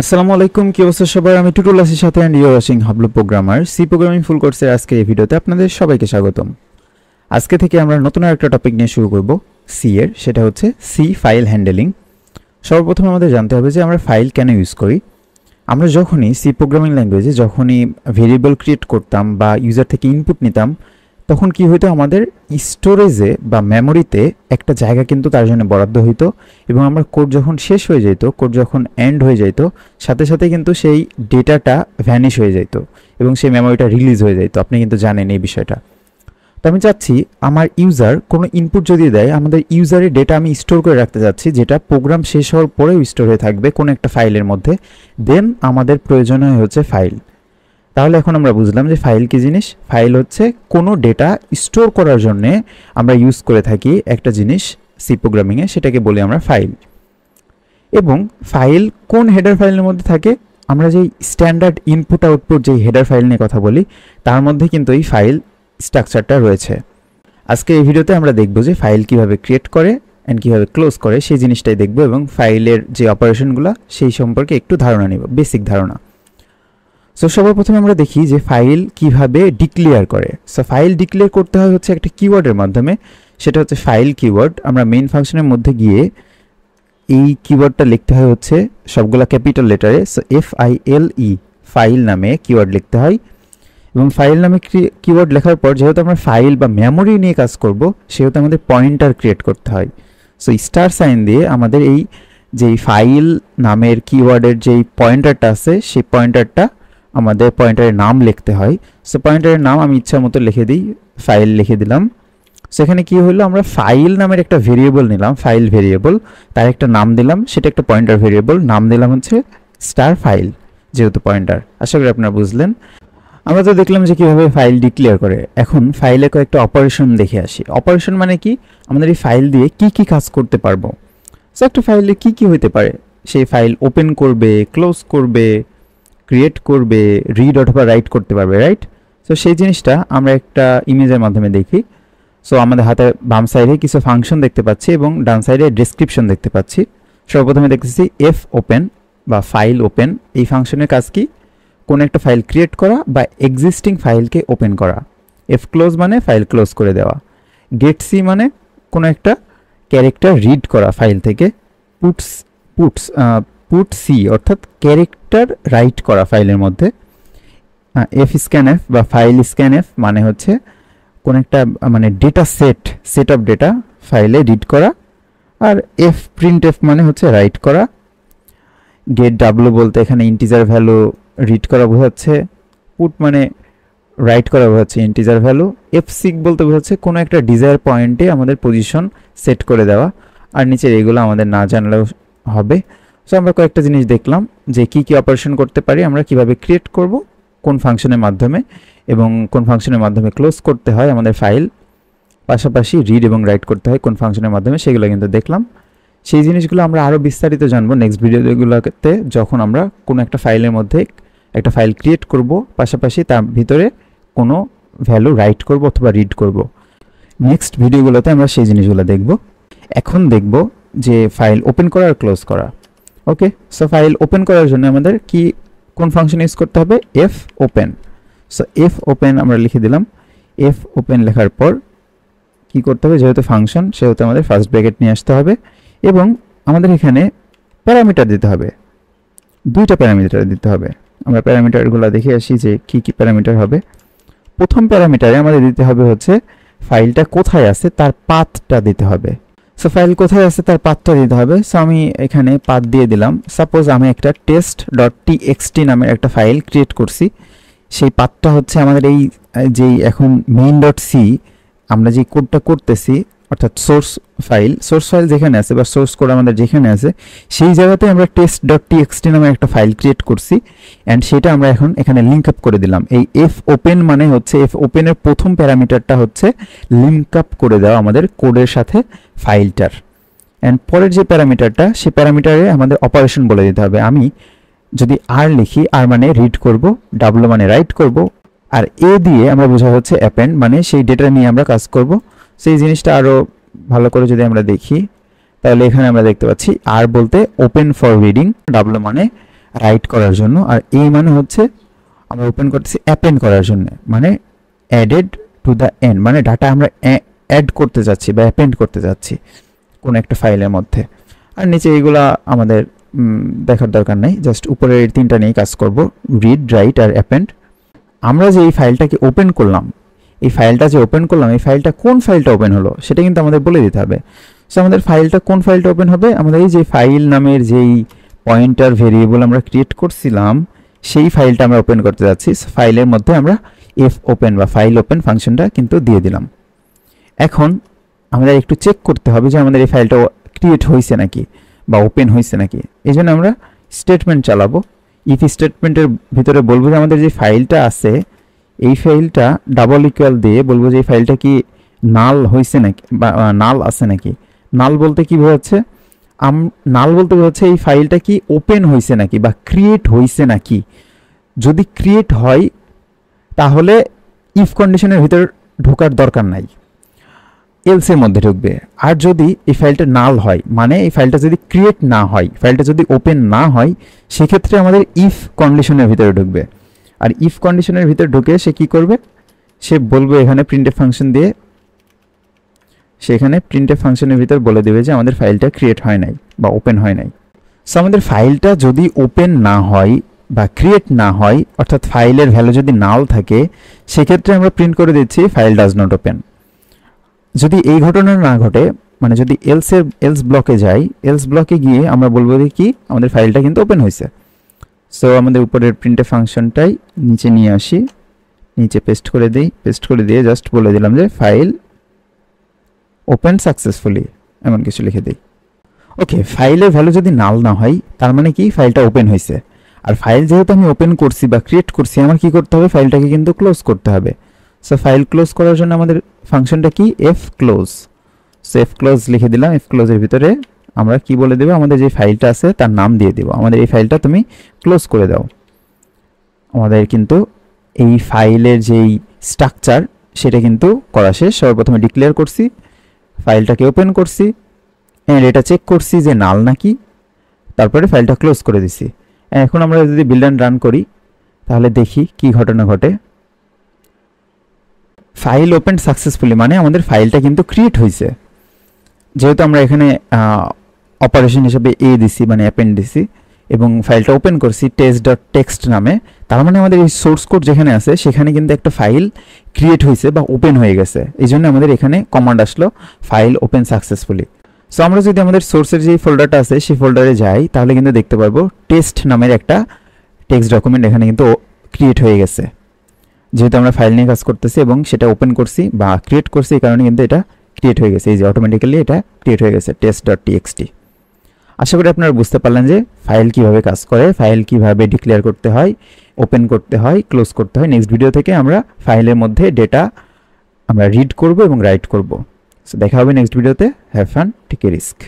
আসসালামু আলাইকুম, কি অবস্থা সবার? আমি টুটুল আসির সাথে and you watching Hablu programmer. C programming full কোর্সের আজকে এই ভিডিওতে আপনাদের সবাইকে স্বাগতম। আজকে থেকে আমরা নতুন আরেকটা টপিক নিয়ে শুরু করব সি এর, সেটা হচ্ছে সি ফাইল হ্যান্ডেলিং। সর্বপ্রথম আমাদের জানতে হবে যে আমরা ফাইল কেন ইউজ করি। আমরা যখনই সি প্রোগ্রামিং ল্যাঙ্গুয়েজে যখনই ভেরিয়েবল ক্রিয়েট করতাম বা ইউজার থেকে ইনপুট নিতাম, তখন কি হতো, আমাদের স্টোরেজে বা মেমোরিতে একটা জায়গা কিন্তু তার জন্য বরাদ্দ হইতো, এবং আমার কোড যখন শেষ হয়ে যেত, কোড যখন এন্ড হয়ে যেত, সাথে সাথে কিন্তু সেই ডেটাটা ভ্যানিশ হয়ে যেত এবং সেই মেমোরিটা রিলিজ হয়ে যেত। আপনি কিন্তু জানেন এই বিষয়টা। তো আমি চাচ্ছি আমার ইউজার কোনো ইনপুট যদি দেয়, আমাদের ইউজারের ডেটা আমি স্টোর করে রাখতে চাচ্ছি, যেটা প্রোগ্রাম শেষ হওয়ার পরেও স্টোর হয়ে থাকবে কোনো একটা ফাইলের মধ্যে। দেন আমাদের প্রয়োজন হচ্ছে ফাইল। তাহলে এখন আমরা বুঝলাম যে ফাইল কি জিনিস। ফাইল হচ্ছে কোনো ডেটা স্টোর করার জন্যে আমরা ইউজ করে থাকি একটা জিনিস সি প্রোগ্রামিংয়ে, সেটাকে বলি আমরা ফাইল। এবং ফাইল কোন হেডার ফাইলের মধ্যে থাকে? আমরা যেই স্ট্যান্ডার্ড ইনপুট আউটপুট যেই হেডার ফাইল নিয়ে কথা বলি, তার মধ্যে কিন্তু এই ফাইল স্ট্রাকচারটা রয়েছে। আজকে এই ভিডিওতে আমরা দেখব যে ফাইল কিভাবে ক্রিয়েট করে অ্যান্ড কীভাবে ক্লোজ করে, সেই জিনিসটাই দেখব, এবং ফাইলের যে অপারেশনগুলো সেই সম্পর্কে একটু ধারণা নিব, বেসিক ধারণা। সো সবার প্রথমে আমরা দেখি যে ফাইল কিভাবে ডিক্লেয়ার করে। সো ফাইল ডিক্লেয়ার করতে হয় হচ্ছে একটা কিওয়ার্ডের মাধ্যমে, সেটা হচ্ছে ফাইল কিওয়ার্ড। আমরা মেইন ফাংশনের মধ্যে গিয়ে এই কিওয়ার্ডটা লিখতে হয় হচ্ছে সবগুলা ক্যাপিটাল লেটারে। সো FILE ফাইল নামে কিওয়ার্ড লিখতে হয়, এবং ফাইল নামে কিওয়ার্ড লেখার পর যেহেতু আমরা ফাইল বা মেমোরি নিয়ে কাজ করব, সেহেতু আমাদের পয়েন্টার ক্রিয়েট করতে হয়। সো স্টার সাইন দিয়ে আমাদের এই যেই ফাইল নামের কিওয়ার্ডের যেই পয়েন্টারটা আছে, সেই পয়েন্টারটা আমাদের পয়েন্টারের নাম লিখতে হয়। সো পয়েন্টারের নাম আমি ইচ্ছা মতো লিখে দিই, ফাইল লিখে দিলাম। সেখানে কি হলো, আমরা ফাইল নামের একটা ভেরিয়েবল নিলাম, ফাইল ভেরিয়েবল, তার একটা নাম দিলাম, সেটা একটা পয়েন্টার ভেরিয়েবল, নাম দিলাম হচ্ছে স্টার ফাইল, যেহেতু পয়েন্টার। আশা করি আপনারা বুঝলেন। আমরা তো দেখলাম যে কীভাবে ফাইল ডিক্লেয়ার করে। এখন ফাইলে কয়েকটা অপারেশন দেখে আসি। অপারেশন মানে কি? আমাদের এই ফাইল দিয়ে কি কি কাজ করতে পারবো। সো একটা ফাইলে কি কি হইতে পারে? সেই ফাইল ওপেন করবে, ক্লোজ করবে, ক্রিয়েট করবে, রিড অথবা রাইট করতে পারবে, রাইট? সো সেই জিনিসটা আমরা একটা ইমেজের মাধ্যমে দেখি। সো আমাদের হাতে বাম সাইডে কিছু ফাংশন দেখতে পাচ্ছি এবং ডান সাইডে ডেসক্রিপশন দেখতে পাচ্ছি। সর্বপ্রথমে দেখতেছি এফ ওপেন বা ফাইল ওপেন। এই ফাংশনের কাজ কি? কোনো একটা ফাইল ক্রিয়েট করা বা এক্সিস্টিং ফাইলকে ওপেন করা। এফ ক্লোজ মানে ফাইল ক্লোজ করে দেওয়া। গেট সি মানে কোনো একটা ক্যারেক্টার রিড করা ফাইল থেকে। পুট সি অর্থাৎ ক্যারেক্টার রাইট করা ফাইলের মধ্যে। এফ স্ক্যান এফ বা ফাইল স্ক্যান এফ মানে হচ্ছে কোনো একটা মানে ডেটা সেট অফ ডেটা ফাইলে রিড করা। আর এফ প্রিন্ট এফ মানে হচ্ছে রাইট করা। গেট ডাব্লু বলতে এখানে ইন্টিজার ভ্যালু রিড করা বোঝাচ্ছে। পুট মানে রাইট করা বোঝাচ্ছে ইন্টিজার ভ্যালু। এফ সিক বলতে বোঝাচ্ছে কোনো একটা ডিজায়ার পয়েন্টে আমাদের পজিশন সেট করে দেওয়া। আর নিচের এগুলো আমাদের না জানলেও হবে। সো আমরা কয়েকটা জিনিস দেখলাম যে কি কি অপারেশন করতে পারি, আমরা কিভাবে ক্রিয়েট করব, কোন ফাংশনের মাধ্যমে, এবং কোন ফাংশনের মাধ্যমে ক্লোজ করতে হয় আমাদের ফাইল, পাশাপাশি রিড এবং রাইট করতে হয় কোন ফাংশনের মাধ্যমে, সেগুলো কিন্তু দেখলাম। সেই জিনিসগুলো আমরা আরও বিস্তারিত জানবো নেক্সট ভিডিওগুলোতে, যখন আমরা কোনো একটা ফাইলের মধ্যে একটা ফাইল ক্রিয়েট করব, পাশাপাশি তার ভিতরে কোনো ভ্যালু রাইট করব অথবা রিড করব। নেক্সট ভিডিওগুলোতে আমরা সেই জিনিসগুলো দেখব। এখন দেখব যে ফাইল ওপেন করা আর ক্লোজ করা। ওকে, সো ফাইল ওপেন করার জন্য আমাদের কোন ফাংশন ইউজ করতে হবে? F open. So F open আমরা লিখে দিলাম। এফ ওপেন লেখার পর কি করতে হবে? যেহেতু ফাংশন, সেহেতু আমাদের ফার্স্ট ব্র্যাকেট নিয়ে আসতে হবে, এবং আমাদের এখানে প্যারামিটার দিতে হবে, দুইটা প্যারামিটার দিতে হবে। আমরা প্যারামিটারগুলো দেখে আসি যে কি কি প্যারামিটার হবে। প্রথম প্যারামিটারে আমাদের দিতে হবে হচ্ছে ফাইলটা কোথায় আছে তার পাথটা দিতে হবে। সো ফাইল কোথায় আছে তার পাথটা দিতে হবে। সো আমি এখানে পাথ দিয়ে দিলাম। সাপোজ আমি একটা test.txt নামের একটা ফাইল ক্রিয়েট করছি। সেই পাথটা হচ্ছে আমাদের এই যেই এখন main.c আমরা যে কোডটা করতেছি, অর্থাৎ সোর্স ফাইল যেখানে আছে বা সোর্স কোড আমাদের যেখানে আছে, সেই জায়গাতে আমরা test.txt নামে একটা ফাইল ক্রিয়েট করছি, অ্যান্ড সেটা আমরা এখন এখানে লিঙ্ক আপ করে দিলাম। এই এফ ওপেন মানে হচ্ছে এফ ওপেনের প্রথম প্যারামিটারটা হচ্ছে লিঙ্ক আপ করে দেওয়া আমাদের কোডের সাথে ফাইলটার। অ্যান্ড পরের যে প্যারামিটারটা, সেই প্যারামিটারে আমাদের অপারেশন বলে দিতে হবে। আমি যদি আর লিখি, আর মানে রিড করব, ডাব্লু মানে রাইট করব, আর এ দিয়ে আমরা বোঝা হচ্ছে অ্যাপেন্ড মানে সেই ডেটা নিয়ে আমরা কাজ করব। সেই জিনিসটা আরও ভালো করে যদি আমরা দেখি, তাহলে এখানে আমরা দেখতে পাচ্ছি আর বলতে ওপেন ফর রিডিং, ডাব্লু মানে রাইট করার জন্য, আর এই মানে হচ্ছে আমরা ওপেন করতেছি অ্যাপেন্ড করার জন্য, মানে অ্যাডেড টু দ্য এন্ড, মানে ডাটা আমরা অ্যাড করতে যাচ্ছি বা অ্যাপেন্ড করতে যাচ্ছি কোনো একটা ফাইলের মধ্যে। আর নিচে এইগুলা আমাদের দেখার দরকার নেই, জাস্ট উপরের এই তিনটা নিয়ে কাজ করব, রিড, রাইট আর অ্যাপেন্ড। আমরা যে এই ফাইলটাকে ওপেন করলাম, এই ফাইলটা যে ওপেন করলাম, এই ফাইলটা কোন ফাইলটা ওপেন হলো সেটা কিন্তু আমাদের বলে দিতে হবে। সো আমাদের ফাইলটা কোন ফাইলটা ওপেন হবে, আমাদের এই যে ফাইল নামের যেই পয়েন্টার ভেরিয়েবল আমরা ক্রিয়েট করছিলাম সেই ফাইলটা আমরা ওপেন করতে যাচ্ছি। ফাইলের মধ্যে আমরা এফ ওপেন বা ফাইল ওপেন ফাংশনটা কিন্তু দিয়ে দিলাম। এখন আমাদের একটু চেক করতে হবে যে আমাদের এই ফাইলটা ক্রিয়েট হয়েছে নাকি বা ওপেন হয়েছে নাকি। এই জন্য আমরা স্টেটমেন্ট চালাবো। ইফ স্টেটমেন্টের ভিতরে বলবো যে আমাদের যে ফাইলটা আছে এই ফাইলটা ডাবল ইকুয়াল দিয়ে বলবো যে এই ফাইলটা কি নাল হয়েছে নাকি বা নাল আছে নাকি। নাল বলতে কি বোঝাচ্ছে, নাল বলতে বোঝাচ্ছে এই ফাইলটা কি ওপেন হয়েছে নাকি বা ক্রিয়েট হয়েছে নাকি। যদি ক্রিয়েট হয় তাহলে ইফ কন্ডিশনের ভিতর ঢোকার দরকার নাই, এলসের মধ্যে ঢুকবে। আর যদি এই ফাইলটা নাল হয়, মানে এই ফাইলটা যদি ক্রিয়েট না হয়, ফাইলটা যদি ওপেন না হয়, সেক্ষেত্রে আমাদের ইফ কন্ডিশনের ভিতরে ঢুকবে। আর ইফ কন্ডিশনের ভিতরে ঢুকে সে কি করবে, সে বলবে এখানে প্রিন্টএফ ফাংশন দিয়ে, সেখানে প্রিন্টএফ ফাংশনের ভিতর বলে দেবে যে আমাদের ফাইলটা ক্রিয়েট হয় নাই বা ওপেন হয় নাই। সো আমাদের ফাইলটা যদি ওপেন না হয় বা ক্রিয়েট না হয়, অর্থাৎ ফাইলের ভ্যালু যদি নাল থাকে, সেক্ষেত্রে আমরা প্রিন্ট করে দিচ্ছি ফাইল ডাজ নট ওপেন। যদি এই ঘটনা না ঘটে, মানে যদি এলস ব্লকে যাই, এলস ব্লকে গিয়ে আমরা বলবো যে কি আমাদের ফাইলটা কিন্তু ওপেন হয়েছে। সো আমাদের উপরের প্রিন্টএফ ফাংশনটাই নিচে নিয়ে আসি, নিচে পেস্ট করে দিই, পেস্ট করে দিয়ে জাস্ট বলে দিলাম যে ফাইল ওপেন সাকসেসফুলি, এমন কিছু লিখে দিই। ওকে, ফাইলের ভ্যালু যদি নাল না হয় তার মানে কি ফাইলটা ওপেন হয়েছে। আর ফাইল যেহেতু আমি ওপেন করছি বা ক্রিয়েট করছি, আমার কি করতে হবে, ফাইলটাকে কিন্তু ক্লোজ করতে হবে। সো ফাইল ক্লোজ করার জন্য আমাদের ফাংশনটা কি, F close. So F close লিখে দিলাম। এফ ক্লোজের ভিতরে আমরা কি বলে দেবো, আমাদের যে ফাইলটা আছে তার নাম দিয়ে দেবো, আমাদের এই ফাইলটা তুমি ক্লোজ করে দাও। আমাদের কিন্তু এই ফাইলের যেই স্ট্রাকচার সেটা কিন্তু করা শেষ। সর্বপ্রথমে ডিক্লেয়ার করছি, ফাইলটাকে ওপেন করছি, এন্ড এটা চেক করছি যে নাল নাকি, তারপরে ফাইলটা ক্লোজ করে দিছি। এখন আমরা যদি বিল্ড অ্যান্ড রান করি তাহলে দেখি কি ঘটনা ঘটে। ফাইল ওপেন সাকসেসফুলি, মানে আমাদের ফাইলটা কিন্তু ক্রিয়েট হয়েছে। যেহেতু আমরা এখানে অপারেশন হিসেবে এ দিছি, মানে অ্যাপেন্ড দিছি, এবং ফাইলটা ওপেন করছি test.txt নামে, তার মানে আমাদের এই সোর্স কোড যেখানে আছে সেখানে কিন্তু একটা ফাইল ক্রিয়েট হয়েছে বা ওপেন হয়ে গেছে। এই জন্য আমাদের এখানে কমান্ড আসলো ফাইল ওপেন সাকসেসফুলি। সো আমরা যদি আমাদের সোর্সের যে ফোল্ডারটা আছে সেই ফোল্ডারে যাই তাহলে কিন্তু দেখতে পারবো টেস্ট নামের একটা টেক্সট ডকুমেন্ট এখানে কিন্তু ক্রিয়েট হয়ে গেছে। যেহেতু আমরা ফাইল নিয়ে কাজ করতেছি এবং সেটা ওপেন করছি বা ক্রিয়েট করছি, এই কারণে কিন্তু এটা ক্রিয়েট হয়ে গেছে। এই যে অটোমেটিক্যালি এটা ক্রিয়েট হয়ে গেছে test.txt। আশা করি আপনারা বুঝতে পারলেন যে ফাইল কিভাবে কাজ করে, ফাইল কিভাবে ডিক্লেয়ার করতে হয়, ওপেন করতে হয়, ক্লোজ করতে হয়। নেক্সট ভিডিও থেকে আমরা ফাইলের মধ্যে ডেটা আমরা রিড করব এবং রাইট করব। সো দেখা হবে নেক্সট ভিডিওতে। Have fun, take a risk.